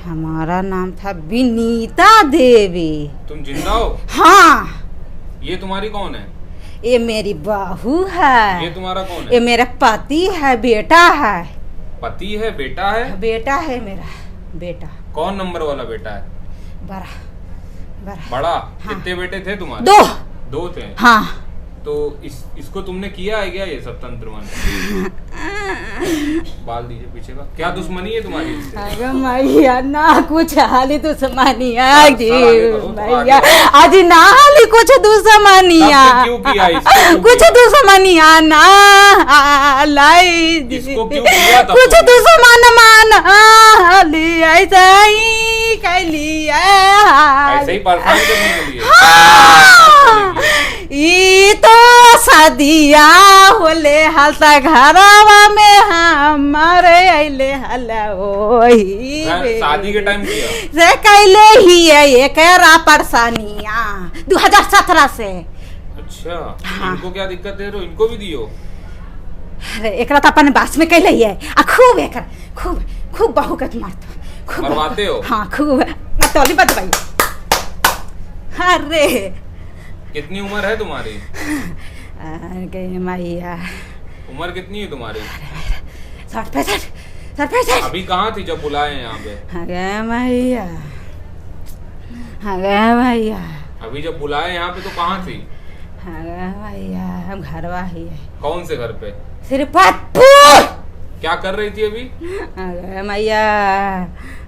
हमारा नाम था विनीता देवी। तुम जिंदा हो? हाँ। ये तुम्हारी कौन है? ये मेरी बहू है। ये तुम्हारा कौन है? ये मेरा पति है, बेटा है। पति है, बेटा है? बेटा है मेरा बेटा। कौन नंबर वाला बेटा है? बड़ा बड़ा। हाँ। कितने बेटे थे तुम्हारे? दो थे। हाँ। तो इसको तुमने किया है क्या ये सब तंत्र मंत्र? बाल दीजिए पीछे का। क्या दुश्मनी है तुम्हारी इससे? अरे मैया ना कुछ हाली दुश्मनिया जी तो मैया, आज ना हाली कुछ दुश्मनिया, क्यों किया इसको? कुछ दुश्मनिया ना लाई, इसको क्यों किया? कुछ दुश्मन मान हाली ऐसा ही कैली ऐसे ही परेशान करने के लिए। ई तो सदिया होले हलता घरवा में हमारे अइले हला ओही शादी के टाइम किया से कैले ही है एकरा परेशानियां 2017 से। अच्छा। हाँ। इनको क्या दिक्कत दे रहे हो? इनको भी दियो। अरे एकरा तो अपन बास में कैले ही है आ खूब एकर खूब खूब बहू के मारता खूब मरवाते हो? हाँ खूब तोली बत भाई। अरे कितनी उम्र है तुम्हारी? अरे मैया उम्र कितनी है तुम्हारी? 60-65। अभी कहाँ थी जब बुलाए यहाँ पे? अरे मैया, अरे मैया, अभी जब बुलाए यहाँ पे तो कहाँ थी? अरे मैया हम घरवा ही है। कौन से घर पे? श्रीपतपुर। क्या कर रही थी अभी? अरे मैया,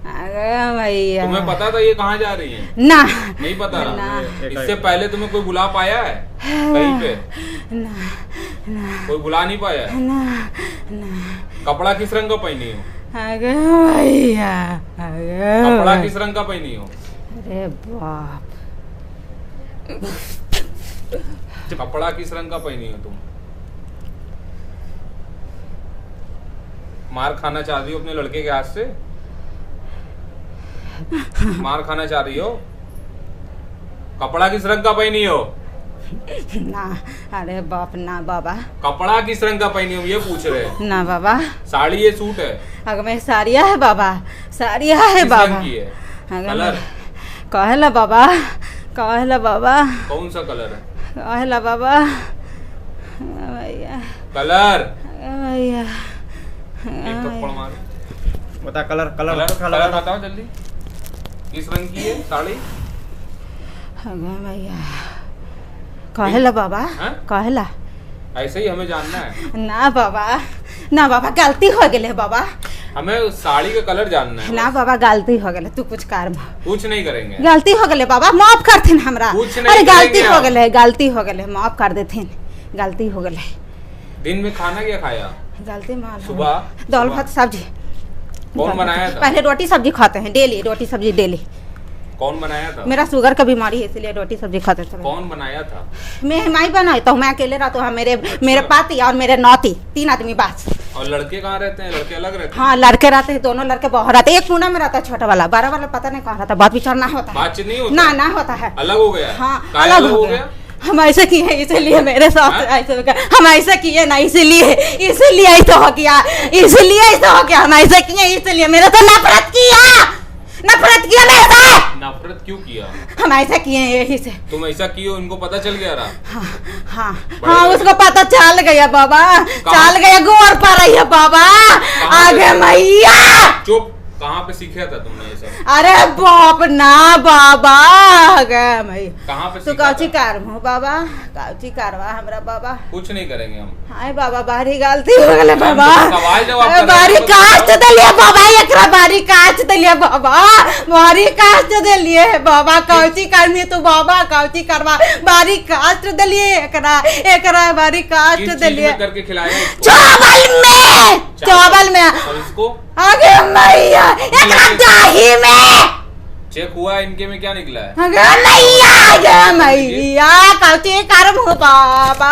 अरे मैया, तुम्हें पता था ये कहाँ जा रही है? ना नहीं पता ना। इससे पहले तुम्हें कोई बुला पाया है कहीं पे? ना ना कोई बुला नहीं पाया है? ना ना। कपड़ा किस रंग का पहनी हो? अरे मैया, अरे कपड़ा किस रंग का पहनी हो? अरे बाप, कपड़ा किस रंग का पहनी हो तुम? मार खाना चाह रही हो अपने लड़के के हाथ से? मार खाना चाह रही हो? कपड़ा किस रंग का पहनी हो? ना। अरे बाप ना बाबा। कपड़ा किस रंग का पहनी हो ये पूछ रहे हैं। ना बाबा। साड़ी है, सूट है? अगर मैं साड़िया है बाबा, साड़िया है किस बाबा। रंग की है? कलर? कहला बाबा, कहला बाबा। कौन सा कलर है? कहला बाबा भैया। कलर? भैया एक थप्पड़ मार। बता कलर कलर कलर बताओ जल्दी। किस रंग की है साड़ी? भैया कहला बाबा, कहला। ऐसे ही हमें जानना है। ना बाबा, ना बाबा गलती हो गई बाबा। हमें साड़ी का कलर जानना है। ना बाबा गलती हो गई, तू कुछ कर। कुछ नहीं करेंगे। गलती हो गई बाबा, माफ करथिन हमरा। अरे गलती हो गई, गलती हो गई, माफ कर देथिन। गलती हो गई। दिन में खाना क्या खाया? गलती मान। सुबह दाल भात सब्जी। कौन बनाया था? पहले रोटी सब्जी खाते हैं डेली, रोटी सब्जी डेली। कौन बनाया था? मेरा शुगर का बीमारी है इसलिए रोटी सब्जी खाते थे। कौन बनाया था? मैं बनाई तो मैं अकेले रहता हूँ। मेरे पाती और मेरे नौती, 3 आदमी बस। और लड़के कहाँ रहते हैं? लड़के अलग रहते हैं? हाँ लड़के रहते हैं, दोनों लड़के बाहर रहते हैं। एक पूना में रहता है छोटा वाला, 12 वाला पता नहीं कहाँ रहता। बात विचार ना होता है। बातचीत नहीं होता? ना होता है। अलग हो गया? हाँ अलग हो गया। हम ऐसे किए इसलिए मेरे साथ ऐसे हम ऐसे किए ना, इसलिए ऐसा हो गया, इसलिए ऐसा हो गया। हम ऐसे किए इसलिए मेरे तो नफरत किया मेरे से। नफरत क्यों किया? हम ऐसा किए यही से। तुम ऐसा किए इनको पता चल गया रहा? हाँ उसको पता चल गया बाबा, चल गया गोर पर रही है बाबा। आगे मैया चुप। कहाँ पे सीखा था तुमने ये सब? अरे बाप ना बाबा। गया मैं कहाँ पे तो काची कार हूँ बाबा, काची कारवा हमरा बाबा। कुछ नहीं करेंगे हम। हाय बाबा बारी गलती हो गले बाबा। सवाल जवाब बारी कास्ट दलिए बाबा, एकरा बारी कास्ट दलिए बाबा, बारी कास्ट दलिए बाबा। काची करनी तो बाबा, काची करवा बारी कास्ट दलिए एकरा बारी कास्ट दलिए। करके खिलाया? चावल में। और इसको आगे मैया एकरा दही में। चेक हुआ इनके में क्या निकला है? मैया कौची करमु बाबा,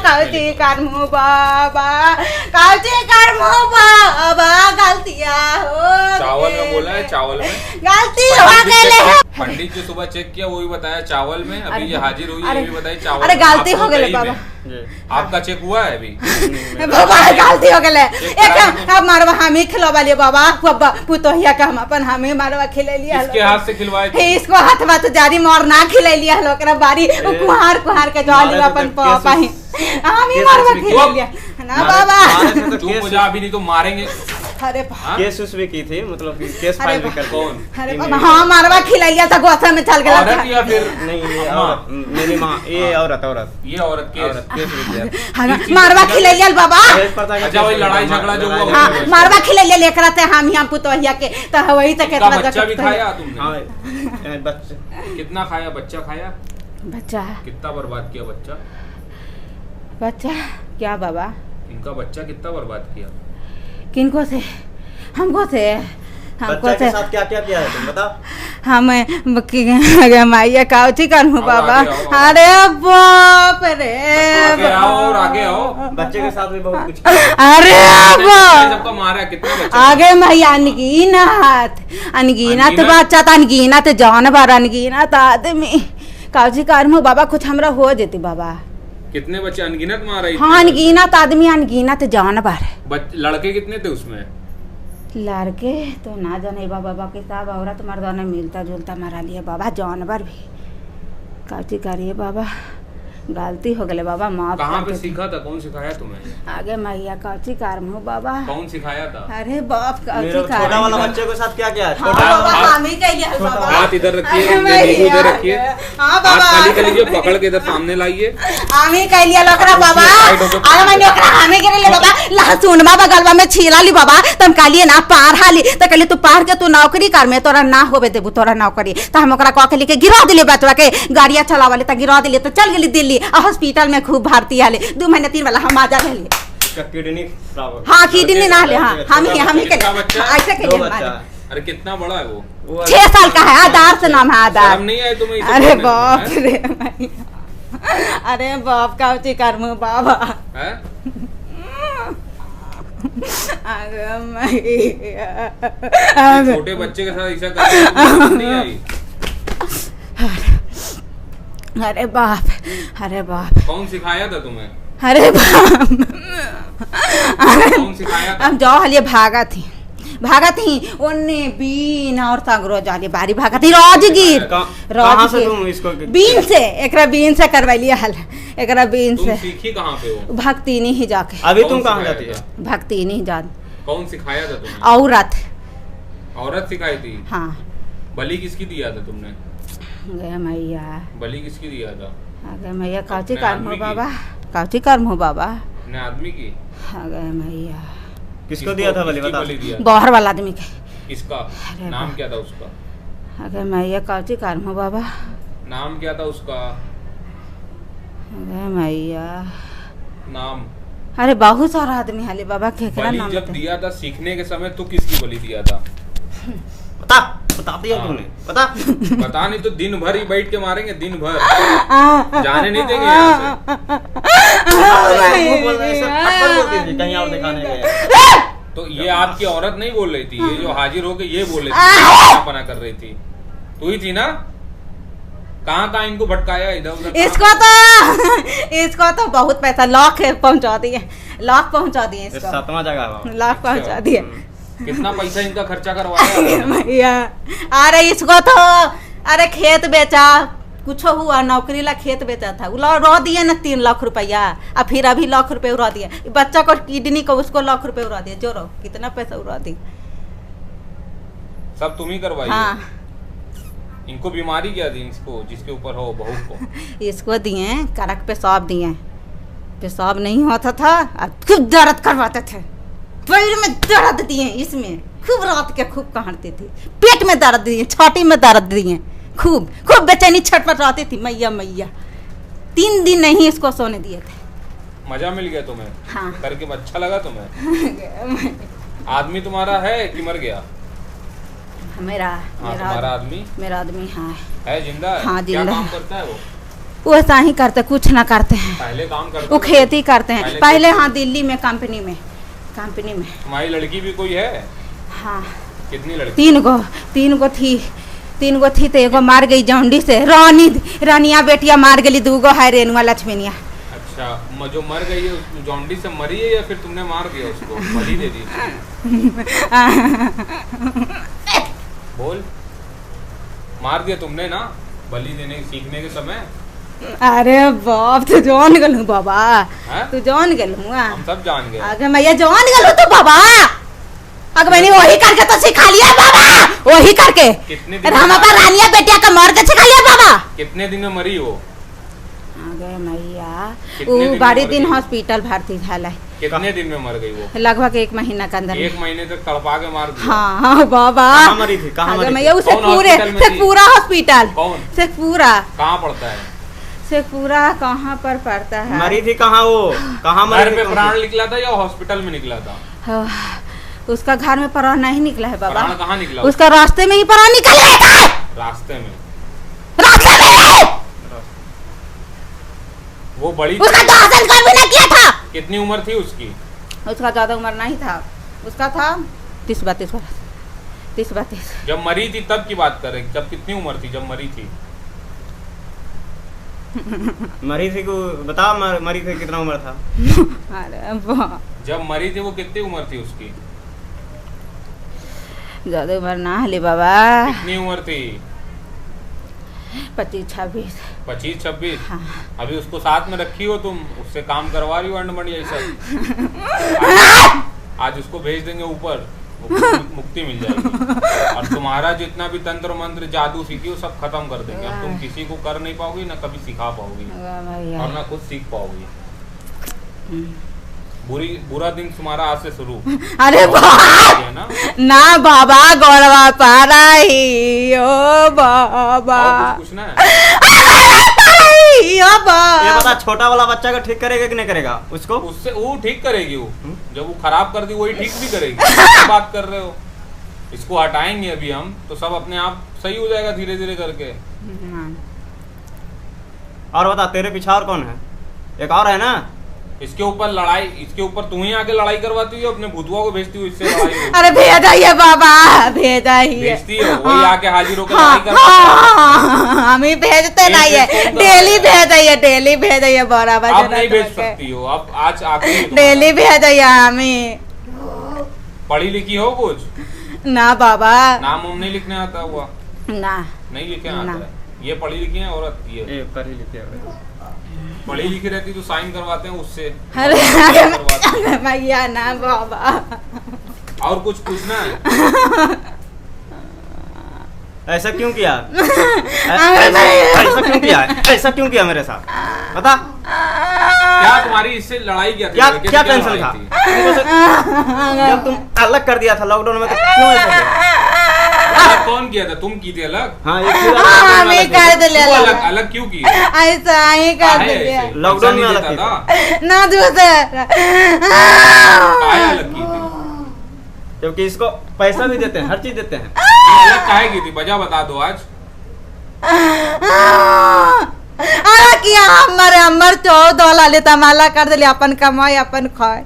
कौची करमु बाबा, कौची करमु बाबा। गलतियाँ हो चावल में बोला है, चावल में गलती हो गई है। पंडित जो सुबह चेक किया वो भी बताया चावल में, अभी अरे ये हाजिर हुई अरे ये भी बताई चावल अरे में। गलती आपको हो गई दही बाबा। में। आपका चेक हुआ है अभी? बाबा गलती हो गए चेक एक करा दो। अब मारवा हम ही खिलवा लिए बाबा बाबा पुतोहिया का हम अपन हम ही मारवा खिले लिया इसके हाथ से खिलवाए थे? हे इसको हाथ बात जारी मोर ना खिले लिया लोग ओकरा बारी कुहार कुहार के जो लिया अपन पापा ही हम ही मारवा खिले लिया ना बाबा। तू मुझे अभी नहीं तो मारेंगे। अरे केस उस भी की थी, मतलब कि केस फाइल भी कर कौन? अरे बाबा हाँ मारवा खिला लिया था गोसा में चल गया औरत या फिर नहीं, ये औरत, मेरी माँ, ये औरत ये औरत केस भी किया। हाँ, मारवा खिला लिया बाबा। अच्छा वही लड़ाई झगड़ा जो हुआ हाँ मारवा खिला लिया लेकर आते हम ही हम पुतोहिया के तो वही तक का बच्चा भी खाया तुमने? हाँ बच्चे कितना खाया? बच्चा खाया? बच्चा कितना बर्बाद किया बच्चा? बच्चा क्या बाबा? इनका बच्चा कितना बर्बाद किया? किनको से? हमको से हमको बच्चा के से साथ क्या क्या किया है तुम बताओ? हम माइया काउची करूँ बाबा। आगे आओ। अरे बाप रे आगे आओ और आगे आओ। बच्चे के साथ भी बहुत कुछ किया। अरे बाप सबका मारा है, कितना बच्चा? आगे मैया अनगिनत अनगिनत बच्चा तो अनगिनत जानवर अनगिनत आदमी काउची करूँ बाबा कुछ हमरा हो जेती बाबा। कितने बच्चे अनगिनत मारा? हाँ अनगिनत आदमी अनगिनत जानवर। लड़के कितने थे उसमें? लड़के तो ना जाने बाबा बाकी सब औरत मर्दाना मिलता जुलता मारा लिया बाबा जानवर भी काची करिए बाबा गलती हो गए बाबा माफ कहाँ पे कर दे। सीखा था? कौन सिखाया तुम्हें? आगे मैया काची कारम हो बाबा। कौन सिखाया था? अरे बाप काची मेरे छोटा वाला बच्चे के साथ क्या क्या है? हाँ छोटा बाबा हाथ- हम ही कह लिया बाबा। हाथ इधर रखिए, अरे उंगली नीचे मैया, इधर रखिए। हाँ हाथ बाबा खाली कर लीजिए, पकड़ के इधर सामने लाइए। हम ही कह लिया लोकरा बाबा। साइड होके अरे मैंने ओकरा हम ही कह लिया बाबा लहसुन बाबा गलबा में छीला ली बाबा तुम कालिए ना पार हाली तो कहली तू पार के तू नौकरी कर में तोरा ना होबे देबू तोरा नौकरी तो हम ओकरा कह के लेके गिरा दिले बचवा के गाड़िया चलावाले तो गिरा दिले तो चल गेली दिल्ली और हॉस्पिटल में खूब भर्ती आले 2 महीने 3 वाला हम आजा ले इसका किडनी खराब हो हाँ किडनी ना ले हाँ हम ही कितना बच्चा? ऐसे दो कहिए बच्चा हमारे। है। अरे कितना बड़ा है वो? 6 साल का है आधार से नाम है आधार। शर्म नहीं आई तुम्हें इसे अरे बोलने में, बाप हैं? रे मैया। अरे बाप का उची कर्म बाबा हैं? अरे मैया। छोटे बच्चे के साथ ऐसा करने में शर्म नहीं आई? अरे बाप अरे बाप कौन सिखाया था तुम्हें? अरे बाप कौन सिखाया था? अब जाओ हलिए भागा थी ओन्ने बीन और सगरो जाली बारी भागा थी राजगीर कहाँ से तुम इसको बीन से एकरा बीन से करवाइली हल एकरा बीन तुम से सीखी कहाँ पे हो? भक्ति नहीं जाके अभी कौन तुम कहाँ सिखाया जाती है? था? भक्ति नहीं जान कौन सिखाया था तुम्हें? औरत औरत सिखाई थी? हाँ बलि किसकी दिया था तुमने? गया मैया बलि किसकी दिया था? गया मैया काची अपने कर्म हो आदमी की? बाबा काची कर्म हो बाबा अपने आदमी की? गया मैया किसको दिया था बलि किसकी बता? बलि दिया? बाहर वाला आदमी के किसका? अरे नाम वाह। क्या था उसका? अगे मैया काची कर्म हो बाबा नाम क्या था उसका? अगे मैया नाम? अरे बहुत सारा आदमी हाले बाबा केकरा बलि नाम जब बता दिया था सीखने के समय तो किसकी बलि दिया था? बता दिया हाँ। तुमने बता। पता नहीं तो दिन भर ही बैठ के मारेंगे, दिन भर जाने नहीं देंगे यहाँ से। वो बोल रहे हैं, सब फटफट बोलती थी, कहीं और दिखाने गए। तो ये आपकी औरत नहीं बोल रही थी, ये जो हाजिर होके ये बोल रही थी, पना कर रही थी, तू ही थी ना? कहाँ इनको भटकाया इधर उधर? इसको तो बहुत पैसा लाख पहुंचा दिए इसको 7वां जगह है। लाख पहुंचा दिए कितना पैसा इनका खर्चा करवाया? भैया अरे इसको तो अरे खेत बेचा कुछ हुआ नौकरी ला खेत बेचा था रो दिए ना 3 लाख रुपया और फिर अभी लाख रुपए उड़ा दिया बच्चा को किडनी को उसको लाख रुपए उड़ा दिया जोरो कितना पैसा उड़ा दिया सब तुम ही करवाई? हाँ इनको बीमारी क्या दी इसको जिसके ऊपर हो बहू को? इसको दिए करक पेशाब दिए पेशाब नहीं होता था और खूब दर्द करवाते थे पैर में दर्द दिए इसमें खूब रात के खूब कहते थे पेट में दर्द दिए छाती में दर्द दिए खूब खूब बेचैनी छटपटाती थी मैया मैया 3 दिन नहीं इसको सोने दिए थे मजा मिल गया तुम्हें? हाँ करके अच्छा लगा तुम्हें? आदमी तुम्हारा है कि मर गया? मेरा हाँ तुम्हारा आदमी मेरा आदमी हाँ है, जिंदा है? हाँ, क्या जिंदा काम है। करता है वो? वो ऐसा ही करते कुछ ना करते हैं पहले काम करता वो था? खेती करते हैं पहले पहले खेती- हाँ दिल्ली में कंपनी में तुम्हारी लड़की भी कोई है? हाँ कितनी लड़की? 3 गो थी 3 गो थी तो एगो मार गई जौंडी से। रानिया बेटिया मार गई, 2 गो है रेनुआ लक्ष्मीनिया। अच्छा, जो मर गई है जॉन्डी से मरी है या फिर तुमने मार दिया उसको, बलि दे दी? बोल, मार दिया तुमने ना बलि देने सीखने के समय? अरे बाप, तू जान गलू बाबा, हैं? तू जान गलू। हम सब जान गए। अगर मैं ये जान गलू तो बाबा, अगर मैंने वही करके तो सिखा लिया बाबा, वही करके। कितने दिन हम अपन रानिया बेटिया का मार के सिखा लिया बाबा। कितने दिन में मरी वो? अगर मैया कितने वो दिन में 12 मर दिन गई? हॉस्पिटल भर्ती झाला। कितने दिन में मर गई वो? लगभग 1 महीना के अंदर। 1 महीने तक तड़पा के मार दिया? हाँ हाँ बाबा। कहाँ मरी थी? कहाँ मरी थी? मैं उसे कौन पूरे हॉस्पिटल में से थी? पूरा हॉस्पिटल कौन? से पूरा कहाँ पड़ता है? से पूरा कहाँ पर पड़ता है? मरी थी कहाँ वो? कहाँ मरी घर थी? पे कौन प्राण सी? निकला था या हॉस्पिटल में निकला था? उसका घर में प्राण नहीं निकला है बाबा। प्राण कहाँ निकला? उसका रास्ते में ही प्राण निकल गया था। रास्ते में? रास्ते में वो बड़ी उसका तो हासिल कर भी नहीं किया था। कितनी उम्र थी उसकी? उसका ज्यादा उम्र नहीं था, उसका था 30-32 वर्ष। 30-32। जब मरी थी तब की बात कर रहे, जब कितनी उम्र थी जब मरी थी? मरी थी को बता, मरी थी कितना उम्र था? अरे वाह, जब मरी थी वो कितनी उम्र थी उसकी? ज्यादा उम्र ना हले बाबा, कितनी उम्र थी? 25-26। 25-26? हाँ। अभी उसको साथ में रखी हो तुम, उससे काम करवा रही हो अंडमंड यही सब? आज उसको भेज देंगे ऊपर, मुक्ति मिल जाएगी। और तुम्हारा जितना भी तंत्र मंत्र जादू सीखी हो सब खत्म कर देंगे। अब तुम किसी को कर नहीं पाओगी, ना कभी सिखा पाओगी और ना खुद सीख पाओगी। बुरा दिन तुम्हारा आज से शुरू। अरे बाप ना ना बाबा, गौरवा पारा ही ओ बाबा। और कुछ पूछना है? ओ बाबा, ये बता, छोटा वाला बच्चा को ठीक करेगा कि नहीं करेगा उसको? उससे वो ठीक करेगी। वो जब वो खराब कर दी वही ठीक भी करेगी। क्या बात कर रहे हो? इसको हटाएंगे अभी हम तो सब अपने आप सही हो जाएगा धीरे धीरे करके। और बता, तेरे पीछे और कौन है? एक और है ना? इसके ऊपर लड़ाई, इसके ऊपर तू ही आके लड़ाई करवाती हो, अपने भूतवा को भेजती हो इससे लड़ाई हो। अरे भेजा ही है बाबा, भेजा ही है। भेजती हो, वही आके हाजिर होकर हाँ, लड़ाई करवाती है। हम ही भेजते नहीं है, डेली भेज है बराबर। अब नहीं भेज सकती हो, अब आज आखिरी है तुम्हारा। डेली भेज है हमें। पढ़ी लिखी हो कुछ? ना बाबा, नाम उम नहीं लिखने आता हुआ? ना नहीं लिखने ना। आता है? ये पढ़ी लिखी है औरत? ये पढ़ी लिखी है। पढ़ी लिखी रहती तो साइन करवाते हैं उससे। अरे करवाते हैं। भैया ना बाबा। और कुछ पूछना है? ऐसा क्यों किया? ऐसा क्यों किया? ऐसा क्यों किया मेरे साथ? बता, क्या तुम्हारी इससे लड़ाई क्या थी? क्या टेंशन था? जब तुम अलग कर दिया था लॉकडाउन में तो क्यों ऐसा किया? अलग कौन किया था? तुम की थी अलग? हाँ, हमें कर दे क्यों अलग अलग क्यों की? ऐसा ही कर काहे दिया ऐसे? लॉकडाउन में पैसा नहीं अलग देता की था? ना दूसरा। काहे अलग की थी? क्योंकि इसको पैसा भी देते हैं, हर चीज देते हैं। अलग काहे की थी? वजह बता दो आज। अरे किया हमर 14 लाले तमाला कर दिले, अपन कमाई अपन खाए।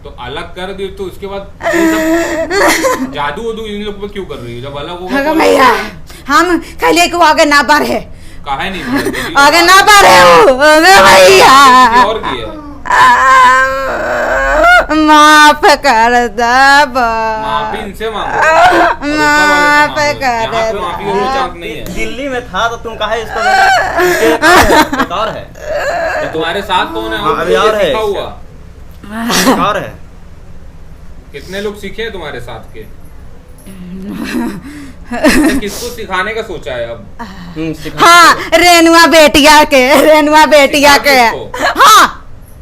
तो अलग कर दी तो उसके बाद ये सब जादू वादू इन लोग पे क्यों कर रही हो? जब अलग होगा तो भैया हम कहलिए कि वो आगे ना बढ़े, काहे नहीं बढ़ती? आगे ना बढ़े वो भैया। और की है? माफ कर दे माफी इनसे मांगो। माफ कर यहाँ पे दे। माफी और चांस नहीं है। दिल्ली में था तो तुम कहे इसको? एक और है। तो तुम्हारे साथ कौन है? हाँ, अभी और है। सीखा हुआ एक और है। कितने लोग सीखे हैं तुम्हारे साथ के? किसको सिखाने का सोचा है अब? हाँ, रेनुआ बेटिया के हाँ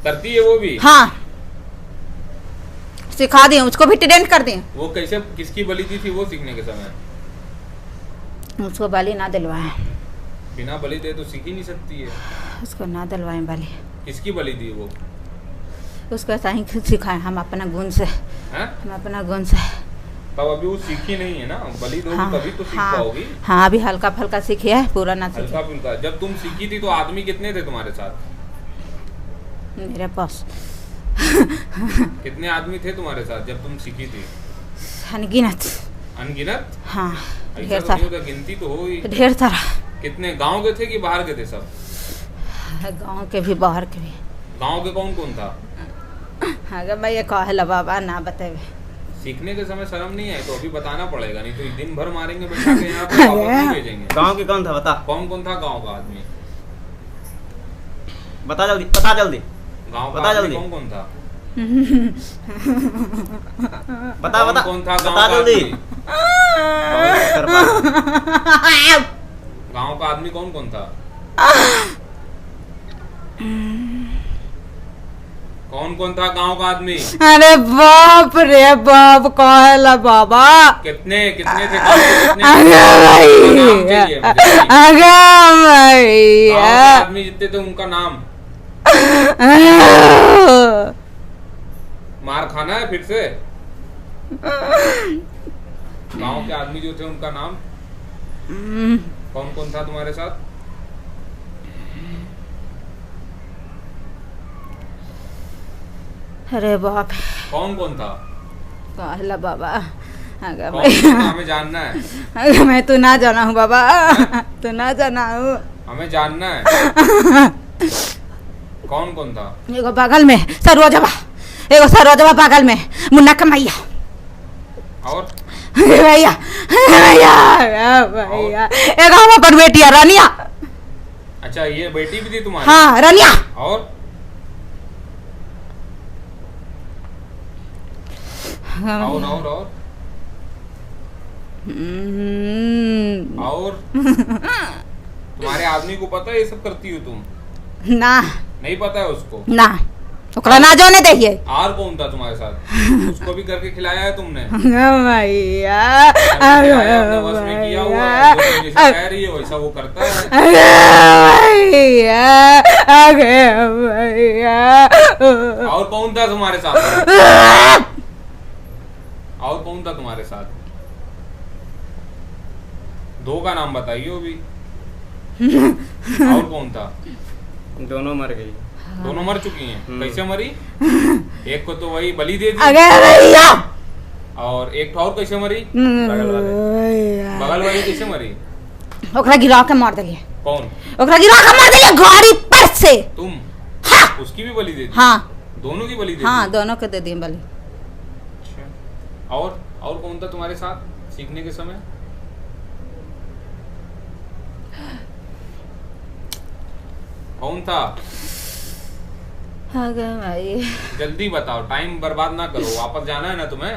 करती है वो भी? हाँ सिखा दिए, उसको भी ट्रेंड कर दिए। वो कैसे, किसकी बलि दी थी वो सीखने के समय? उसको बलि ना दिलवाए, बिना बलि दे तो सीख ही नहीं सकती है। उसको ना दिलवाए बलि। किसकी बलि दी वो? उसको ऐसा ही सिखाए हम अपना गुण से। हैं? हम अपना गुण से। तब अभी वो सीखी नहीं है ना, बलि दोगी हाँ, तभी तो सीख हाँ, पाओगी। हाँ अभी हल्का फल्का सीखी है, पूरा ना सीखी। हल्का फुल्का। जब तुम सीखी थी तो आदमी कितने थे तुम्हारे साथ? मेरे पास कितने आदमी थे तुम्हारे साथ जब तुम सीखी थी? अनगिनत। अनगिनत? हाँ ऐसा ढेर तो सारा, नहीं होता, गिनती तो हो ही। ढेर सारा। कितने गांव के थे कि बाहर के थे सब? गांव के भी बाहर के भी। गांव के कौन कौन था? अगर मैं ये कहला बाबा ना बतेबे। सीखने के समय शर्म नहीं है तो अभी बताना पड़ेगा, नहीं तो दिन भर मारेंगे बैठा के यहाँ पे, वापस नहीं भेजेंगे। गांव के कौन था बता? कौन कौन था गांव का आदमी? बता जल्दी, बता जल्दी, गांव का बता आदमी जल्दी। कौन कौन था? बता बता, कौन था गांव बता का जल्दी। आदमी? गांव का आदमी कौन कौन था? कौन कौन था गांव का आदमी? अरे बाप रे बाप, कहला बाबा। कितने कितने थे गांव के? कितने? अरे नाम चाहिए मुझे। अरे गांव के भैया, आदमी जितने थे उनका नाम। मार खाना है फिर से? गांव के आदमी जो थे उनका नाम कौन कौन था तुम्हारे साथ? अरे बाप, कौन कौन था? कहला बाबा। अगर कौन कौन था? हमें जानना है। अगर मैं तो ना जाना हूँ बाबा, तो ना जाना हूँ। हमें जानना है कौन कौन था? एगो बगल में सरोजवा, एगो सरोजवा बगल में मुन्ना कमैया। और भैया भैया भैया, एगो हम अपन बेटिया रनिया। अच्छा, ये बेटी भी थी तुम्हारी? हाँ रनिया। और और और तुम्हारे आदमी को पता है ये सब करती हो तुम? ना नहीं पता है उसको? ना, ओकरा ना जाने दहिए। और कौन था तुम्हारे साथ? उसको भी करके खिलाया है तुमने? भैया अपने बस में किया हुआ है, जो तुम जैसे कह रही है वैसा वो करता है। भैया। और कौन था तुम्हारे साथ? और कौन था तुम्हारे साथ? दो का नाम बताइए अभी। और कौन था? दोनों मर गई। दोनों मर चुकी हैं। कैसे मरी? एक को तो वही बलि दे दी, भैया। और एक और कैसे मरी? भैया। बगल वाली कैसे मरी? ओकरा गिरा के मार दिए। कौन? ओकरा गिरा के मार दिए गाड़ी पर से। तुम? हाँ। उसकी भी बलि दे दी? हाँ दोनों की बलि दे हाँ, दी? दोनों के दे दिए बलि। अच्छा। और कौन था तुम्हारे साथ सीखने के समय? कौन था? भाई जल्दी बताओ, टाइम बर्बाद ना करो। वापस जाना है ना तुम्हें?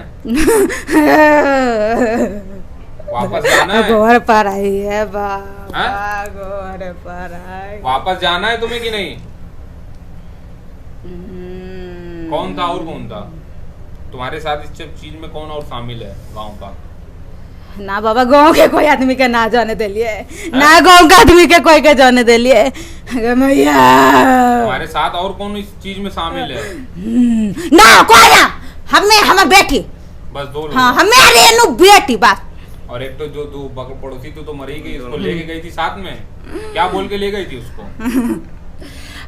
वापस जाना है? गोर पर आई है बाबा, हाँ? गोर पर आई। वापस जाना है तुम्हें कि नहीं? कौन था और कौन था तुम्हारे साथ? इस सब चीज में कौन और शामिल है गांव का? ना बाबा, गांव के कोई आदमी के ना जाने दे लिए, ना गांव के आदमी के कोई के जाने दे लिए। भैया तुम्हारे साथ और कौन इस चीज में शामिल है? ना कोई ना, हमें हमारी बेटी। बस दो लोग? हाँ, हमें रेनू बेटी बस। और एक तो जो दो पड़ोसी तो मरी गई, उसको लेके गई थी साथ में? क्या बोल के ले गई थी उसको?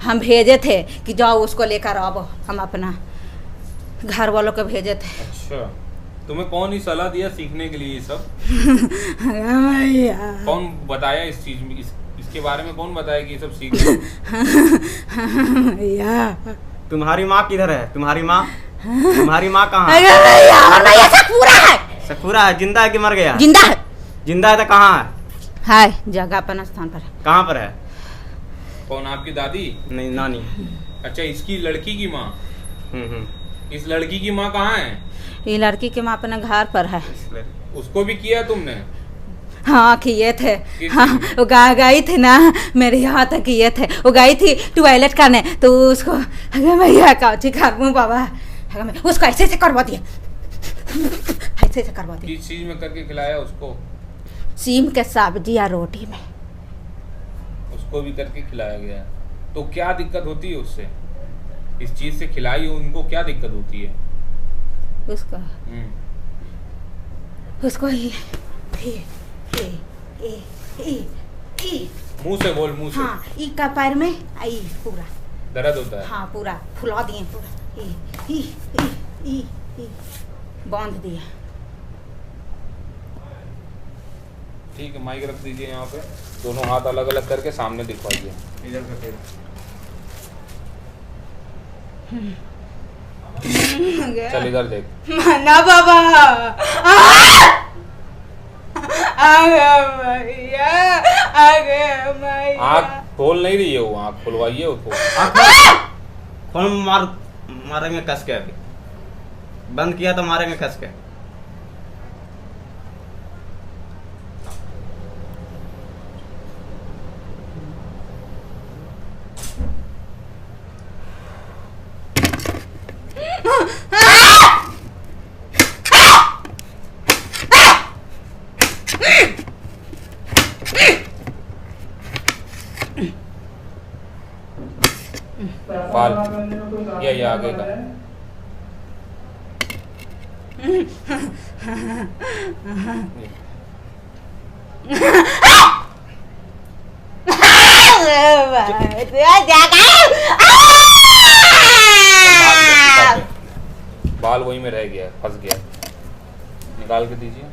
हम भेजे थे कि जाओ उसको लेकर आओ, हम अपना घर वालों को भेजे थे। अच्छा, तुम्हें कौन ही सलाह दिया सीखने के लिए ये सब? भैया कौन बताया इस चीज में, इसके बारे में कौन बताया कि ये सब सीख? भैया तुम्हारी माँ किधर है? तुम्हारी माँ कहाँ है? भैया सखूरा है। सखूरा है? जिंदा है कि मर गया? जिंदा है। जिंदा है तो कहाँ है? है जगह पर, स्थान पर है। कहाँ पर है? कौन, आपकी दादी? नहीं, नानी। अच्छा, इसकी लड़की की माँ? इस लड़की की माँ कहाँ है? ये लड़की के माँ अपने घर पर है। उसको भी किया तुमने? हाँ किए थे। किस हाँ चीज़ में? वो गई थी ना, मेरे यहाँ तक किए थे। वो गई थी टॉयलेट करने, तो उसको अगर भैया काची कर बाबा, उसको ऐसे से करवा दिया, ऐसे से करवा दिया। किस चीज में करके खिलाया उसको? सीम के सब्जी या रोटी में। उसको भी करके खिलाया गया। तो क्या दिक्कत होती है उससे? इस चीज से खिलाई उनको क्या दिक्कत होती है? उसको उसको मुंह से बोल, मुंह से। हाँ, ई का पैर में आई पूरा दर्द होता है? हाँ, पूरा फुला दिए, पूरा बांध दिए। ठीक है, माइक रख दीजिए यहाँ पे, दोनों हाथ अलग अलग करके सामने दिखवाइए। इधर करके चल इधर देख। ना बाबा, मैया, आँख खोल नहीं रही है वो, आँख खुलवाइए उसको। फोन मारेंगे कस के, अभी बंद किया तो मारेंगे कस के। बाल ये आगे का। बाल वही में रह गया, फंस गया, निकाल के दीजिए।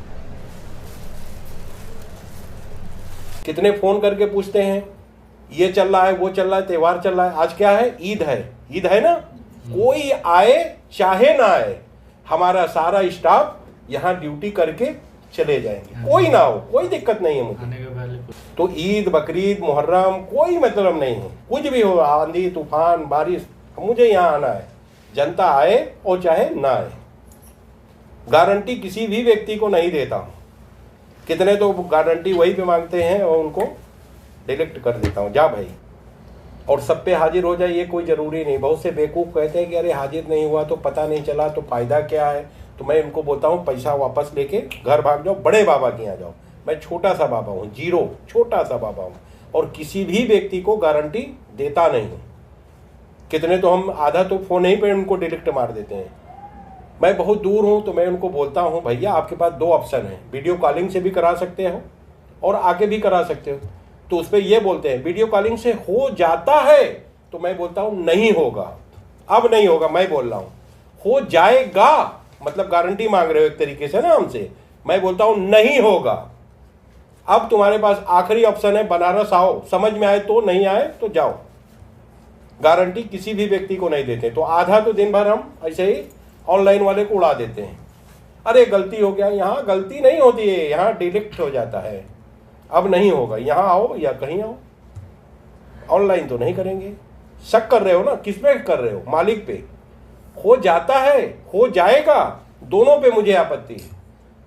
कितने फोन करके पूछते हैं ये चल रहा है, वो चल रहा है, त्योहार चल रहा है। आज क्या है? ईद है। ईद है ना, कोई आए चाहे ना आए, हमारा सारा स्टाफ यहाँ ड्यूटी करके चले जाएंगे, कोई ना हो, कोई दिक्कत नहीं है मुझे। तो ईद, बकरीद, मुहर्रम कोई मतलब नहीं है, कुछ भी हो, आंधी तूफान बारिश, मुझे यहाँ आना है। जनता आए और चाहे ना आए, गारंटी किसी भी व्यक्ति को नहीं देता हूँ। कितने तो गारंटी वही पे मांगते हैं और उनको डिलीट कर देता हूँ, जा भाई। और सब पे हाजिर हो जाए ये कोई ज़रूरी नहीं। बहुत से बेवकूफ़ कहते हैं कि अरे हाजिर नहीं हुआ तो पता नहीं चला तो फ़ायदा क्या है। तो मैं इनको बोलता हूँ पैसा वापस लेके घर भाग जाओ, बड़े बाबा के यहाँ जाओ। मैं छोटा सा बाबा हूँ, जीरो, छोटा सा बाबा हूँ, और किसी भी व्यक्ति को गारंटी देता नहीं हूँ। कितने तो हम आधा तो फ़ोन ही पे उनको डिलीट मार देते हैं। मैं बहुत दूर हूँ तो मैं उनको बोलता हूँ भैया आपके पास दो ऑप्शन है, वीडियो कॉलिंग से भी करा सकते हो और आके भी करा सकते हो। तो उस पर ये बोलते हैं वीडियो कॉलिंग से हो जाता है, तो मैं बोलता हूँ नहीं होगा, अब नहीं होगा। मैं बोल रहा हूँ हो जाएगा, मतलब गारंटी मांग रहे हो एक तरीके से ना हमसे। मैं बोलता हूँ नहीं होगा। अब तुम्हारे पास आखिरी ऑप्शन है, बनारस आओ, समझ में आए तो, नहीं आए तो जाओ। गारंटी किसी भी व्यक्ति को नहीं देते। तो आधा तो दिन भर हम ऐसे ही ऑनलाइन वाले को उड़ा देते हैं, अरे गलती हो गया। यहाँ गलती नहीं होती है, यहाँ डिलीट हो जाता है। अब नहीं होगा, यहाँ आओ या कहीं आओ, ऑनलाइन तो नहीं करेंगे। शक कर रहे हो ना, किस पे कर रहे हो? मालिक पे। हो जाता है, हो जाएगा, दोनों पे मुझे आपत्ति है।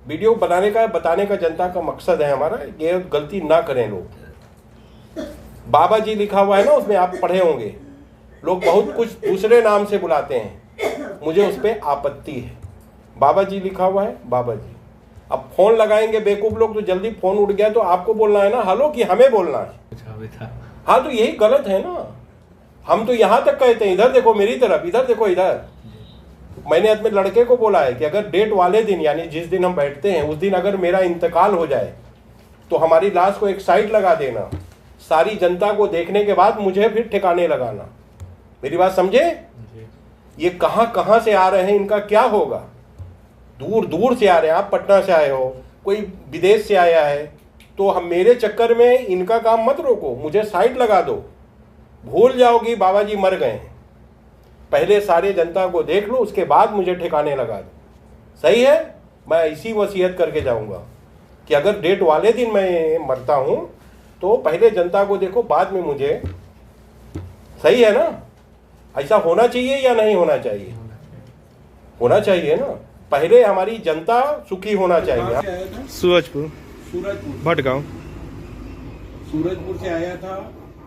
वीडियो बनाने का, बताने का जनता का मकसद है हमारा, ये गलती ना करें लोग। बाबा जी लिखा हुआ है ना, उसमें आप पढ़े होंगे, लोग बहुत कुछ दूसरे नाम से बुलाते हैं, मुझे उस पर आपत्ति है। बाबा जी लिखा हुआ है, बाबा जी। अब फोन लगाएंगे बेवकूफ लोग तो जल्दी फोन उठ गया तो आपको बोलना है ना हेलो, कि हमें बोलना है? हाँ, तो यही गलत है ना। हम तो यहाँ तक कहते हैं, इधर देखो मेरी तरफ, इधर देखो, इधर। मैंने अपने लड़के को बोला है कि अगर डेट वाले दिन, यानी जिस दिन हम बैठते हैं उस दिन अगर मेरा इंतकाल हो जाए तो हमारी लाश को एक साइड लगा देना, सारी जनता को देखने के बाद मुझे फिर ठिकाने लगाना। मेरी बात समझे? ये कहाँ कहाँ से आ रहे हैं, इनका क्या होगा? दूर दूर से आ रहे हैं। आप पटना से आए हो, कोई विदेश से आया है, तो हम मेरे चक्कर में इनका काम मत रोको, मुझे साइड लगा दो। भूल जाओगी बाबा जी मर गए हैं, पहले सारे जनता को देख लो, उसके बाद मुझे ठिकाने लगा दो। सही है? मैं ऐसी वसीयत करके जाऊंगा कि अगर डेट वाले दिन मैं मरता हूं तो पहले जनता को देखो, बाद में मुझे। सही है ना? ऐसा होना चाहिए या नहीं होना चाहिए? होना चाहिए ना। पहले हमारी जनता सुखी होना चाहिए। सूरजपुर भटगांव, सूरजपुर से आया था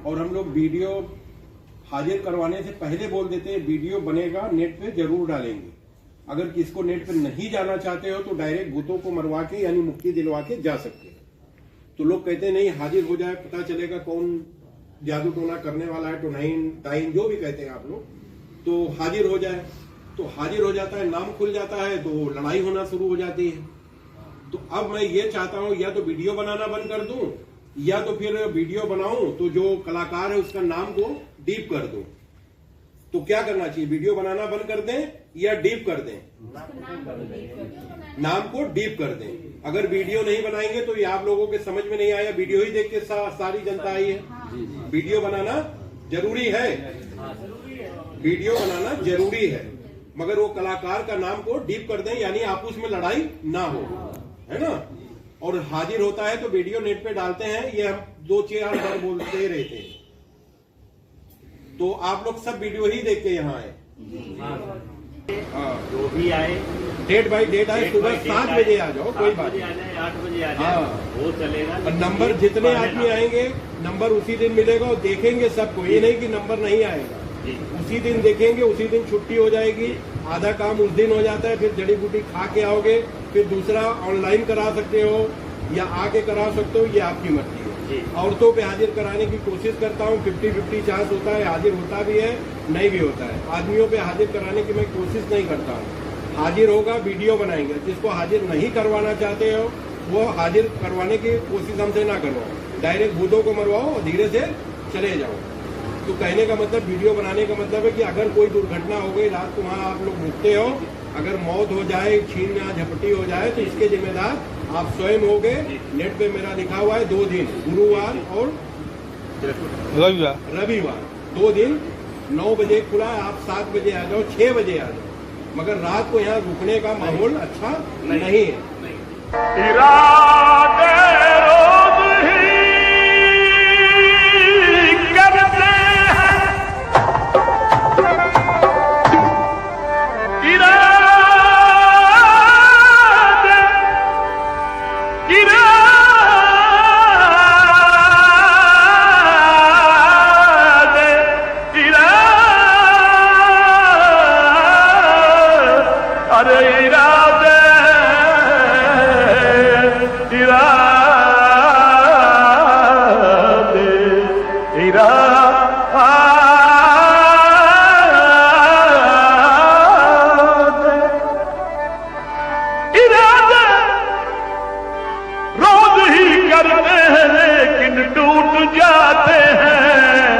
और हम लोग वीडियो हाजिर करवाने से पहले बोल देते हैं वीडियो बनेगा, नेट पे जरूर डालेंगे। अगर किसको नेट पे नहीं जाना चाहते हो तो डायरेक्ट भूतों को मरवा के यानी मुक्ति दिलवा के जा सकते हो। तो लोग कहते हैं नहीं हाजिर हो जाए, पता चलेगा कौन जादू टोना करने वाला है, तो नहीं टाइम जो भी कहते हैं आप लोग, तो हाजिर हो जाए। तो हाजिर हो जाता है, नाम खुल जाता है, तो लड़ाई होना शुरू हो जाती है। तो अब मैं ये चाहता हूं या तो वीडियो बनाना बंद कर दूं, या तो फिर वीडियो बनाऊं तो जो कलाकार है उसका नाम को डीप कर दूं। तो क्या करना चाहिए, वीडियो बनाना बंद कर दें या डीप कर दें? नाम को डीप कर दें। अगर वीडियो नहीं बनाएंगे तो ये आप लोगों के समझ में नहीं आया, वीडियो ही देख के सारी जनता आई है। वीडियो बनाना जरूरी है, वीडियो बनाना जरूरी है, मगर वो कलाकार का नाम को डीप कर दें, यानी आपस में लड़ाई ना हो, है ना। और हाजिर होता है तो वीडियो नेट पे डालते हैं, ये हम 2-4 बार बोलते रहते हैं। तो आप लोग सब वीडियो ही देख के यहाँ आए। हाँ, जो भी आए डेट बाई डेट आए, सुबह 7 बजे आ जाओ, कोई बात नहीं। 8 बजे आ जाए, हाँ, वो चलेगा। और नंबर जितने आदमी आएंगे नंबर उसी दिन मिलेगा, और देखेंगे सबको, ये नहीं कि नंबर नहीं आएगा। उसी दिन देखेंगे, उसी दिन छुट्टी हो जाएगी, आधा काम उस दिन हो जाता है, फिर जड़ी बूटी खा के आओगे, फिर दूसरा ऑनलाइन करा सकते हो या आके करा सकते हो, ये आपकी मर्जी है। औरतों पे हाजिर कराने की कोशिश करता हूँ, 50-50 चांस होता है, हाजिर होता भी है, नहीं भी होता है। आदमियों पे हाजिर कराने की मैं कोशिश नहीं करता हूँ। हाजिर होगा, वीडियो बनाएंगे। जिसको हाजिर नहीं करवाना चाहते हो वो हाजिर करवाने की कोशिश हमसे ना करवाओ, डायरेक्ट भूतों को मरवाओ और धीरे से चले जाओ। तो कहने का मतलब, वीडियो बनाने का मतलब है कि अगर कोई दुर्घटना हो गई, रात को वहाँ आप लोग रुकते हो, अगर मौत हो जाए, छीन या झपटी हो जाए, तो इसके जिम्मेदार आप स्वयं होगे। नेट पे मेरा लिखा हुआ है 2 दिन, गुरुवार और रविवार 2 दिन 9 बजे खुला है। आप 7 बजे आ जाओ, 6 बजे आ जाओ, मगर रात को यहाँ रुकने का माहौल अच्छा नहीं है। इरादे रोज ही करते हैं, लेकिन टूट जाते हैं,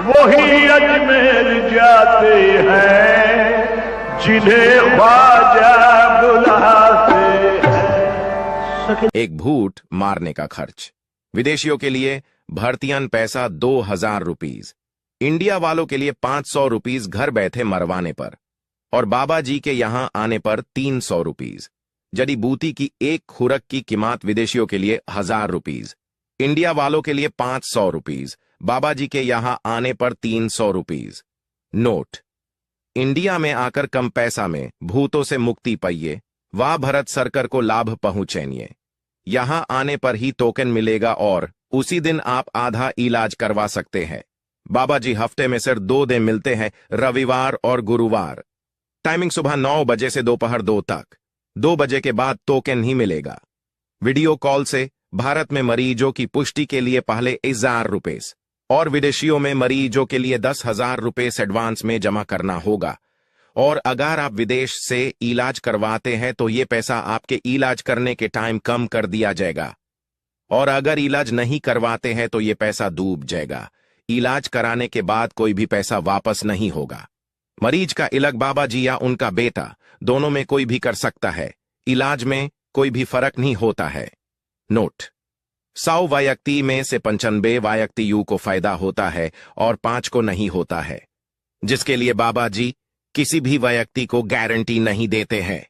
वही अजमेर जाते हैं जिन्हें ख्वाजा बुलाते हैं। एक भूत मारने का खर्च। विदेशियों के लिए भर्तियन पैसा 2000 रुपीज, इंडिया वालों के लिए 500 रुपीज घर बैठे मरवाने पर, और बाबा जी के यहां आने पर 300 रुपीज। जड़ी बूटी की एक खुरक की कीमत विदेशियों के लिए 1000 रुपीज, इंडिया वालों के लिए 500 रुपीज, बाबा जी के यहां आने पर 300 रुपीज। नोट: इंडिया में आकर कम पैसा में भूतों से मुक्ति पाइए, वाह भरत सरकार को लाभ पहुंचेनिए। यहां आने पर ही टोकन मिलेगा और उसी दिन आप आधा इलाज करवा सकते हैं। बाबा जी हफ्ते में सिर्फ 2 दिन मिलते हैं, रविवार और गुरुवार। टाइमिंग सुबह 9 बजे से दोपहर 2 तक। 2 बजे के बाद टोकन ही मिलेगा। वीडियो कॉल से भारत में मरीजों की पुष्टि के लिए पहले 1000 रुपए और विदेशियों में मरीजों के लिए 10,000 रुपए एडवांस में जमा करना होगा। और अगर आप विदेश से इलाज करवाते हैं तो ये पैसा आपके इलाज करने के टाइम कम कर दिया जाएगा, और अगर इलाज नहीं करवाते हैं तो ये पैसा डूब जाएगा। इलाज कराने के बाद कोई भी पैसा वापस नहीं होगा। मरीज का इलाज बाबा जी या उनका बेटा दोनों में कोई भी कर सकता है। इलाज में कोई भी फर्क नहीं होता है। नोट: 100 व्यक्ति में से 95 व्यक्ति को फायदा होता है और 5 को नहीं होता है, जिसके लिए बाबा जी किसी भी व्यक्ति को गारंटी नहीं देते हैं।